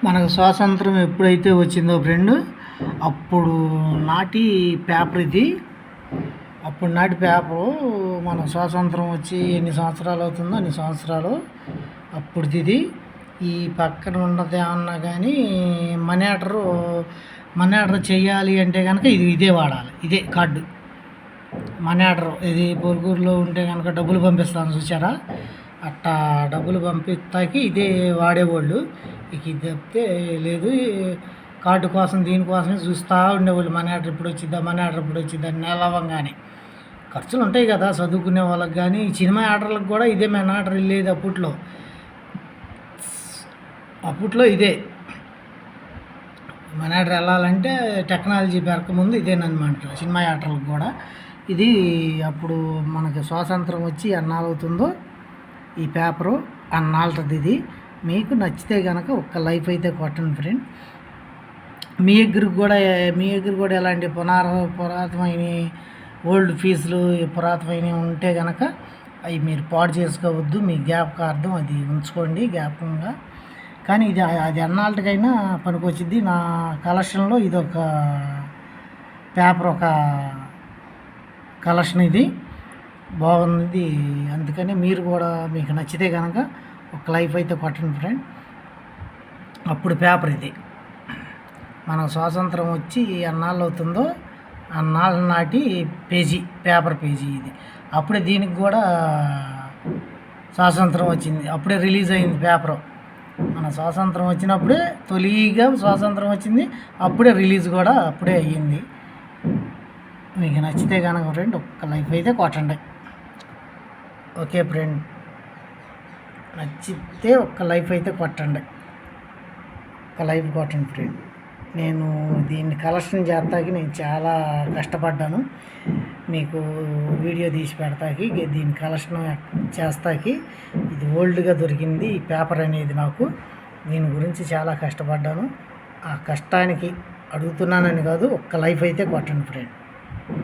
మనకు స్వాతంత్రం ఎప్పుడైతే వచ్చిందో ఫ్రెండ్, అప్పుడు నాటి పేపర్ ఇది. అప్పుడు నాటి పేపరు మన స్వాతంత్రం వచ్చి ఎన్ని సంవత్సరాలు అవుతుందో అన్ని సంవత్సరాలు అప్పుడుది ఇది. ఈ పక్కన ఉన్నది ఏమన్నా కానీ మనీ ఆర్డర్ చేయాలి అంటే కనుక ఇదే వాడాలి, ఇదే కార్డు. మనీ ఆర్డర్ ఇది పొరుగురులో ఉంటే కనుక డబ్బులు పంపిస్తాను చూసారా, అట్టా డబ్బులు పంపిస్తాకి ఇదే వాడేవాళ్ళు. ఇక ఇది చెప్తే లేదు, కార్డు కోసం దీనికోసమే చూస్తూ ఉండేవాళ్ళు. మనీ ఆర్డర్ ఇప్పుడు వచ్చిద్దా, మనీ ఆర్డర్ ఇప్పుడు వచ్చిద్దా అని నెలవంగానే. ఖర్చులు ఉంటాయి కదా చదువుకునే వాళ్ళకి. కానీ సినిమా ఆర్డర్లకు కూడా ఇదే మనీ ఆర్డర్ వెళ్ళేది అప్పట్లో ఇదే మనీ ఆర్డర్ వెళ్ళాలంటే టెక్నాలజీ పెరగకముందు ఇదేనమాట సినిమా ఆర్డర్లకు కూడా. ఇది అప్పుడు మనకి స్వాతంత్రం వచ్చి ఎన్నాళ్ళు అవుతుందో ఈ పేపరు అన్నాళ్ళది ఇది. మీకు నచ్చితే కనుక ఒక్క లైఫ్ అయితే కొట్టండి ఫ్రెండ్. మీ దగ్గర కూడా ఎలాంటి పురాతనమైన ఓల్డ్ ఫీజులు పురాతనమైనవి ఉంటే కనుక అవి మీరు పాడు చేసుకోవద్దు. మీ జ్ఞాపకార్థం అది ఉంచుకోండి జ్ఞాపకంగా. కానీ అది ఎన్నాళ్ళకైనా పనికొచ్చిద్ది. నా కలెక్షన్లో ఇది ఒక పేపర్, ఒక కలెక్షన్ ఇది బాగుంది. అందుకని మీరు కూడా మీకు నచ్చితే కనుక ఒక లైఫ్ అయితే కొట్టండి ఫ్రెండ్. అప్పుడు పేపర్ ఇది. మన స్వాతంత్రం వచ్చి ఎన్నాళ్ళు అవుతుందో అన్నాళ్ళ నాటి పేపర్ పేజీ ఇది. అప్పుడే దీనికి కూడా స్వాతంత్రం వచ్చింది, అప్పుడే రిలీజ్ అయింది పేపరు. మన స్వాతంత్రం వచ్చినప్పుడే తొలిగా స్వాతంత్రం వచ్చింది, అప్పుడే రిలీజ్ కూడా అప్పుడే అయ్యింది. మీకు నచ్చితే కనుక ఫ్రెండ్ ఒక్క లైఫ్ అయితే కొట్టండి. ఓకే ఫ్రెండ్, నచ్చితే ఒక్క లైఫ్ అయితే కొట్టండి, ఒక లైఫ్ కొట్టండి ఫ్రెండ్. నేను దీన్ని కలెక్షన్ చేస్తాకి నేను చాలా కష్టపడ్డాను. మీకు వీడియో తీసి పెడతాకి, దీని కలెక్షన్ చేస్తాకి ఇది ఓల్డ్గా దొరికింది ఈ పేపర్ అనేది. నాకు దీని గురించి చాలా కష్టపడ్డాను. ఆ కష్టానికి అడుగుతున్నానని కాదు, ఒక్క లైఫ్ అయితే కొట్టండి ఫ్రెండ్.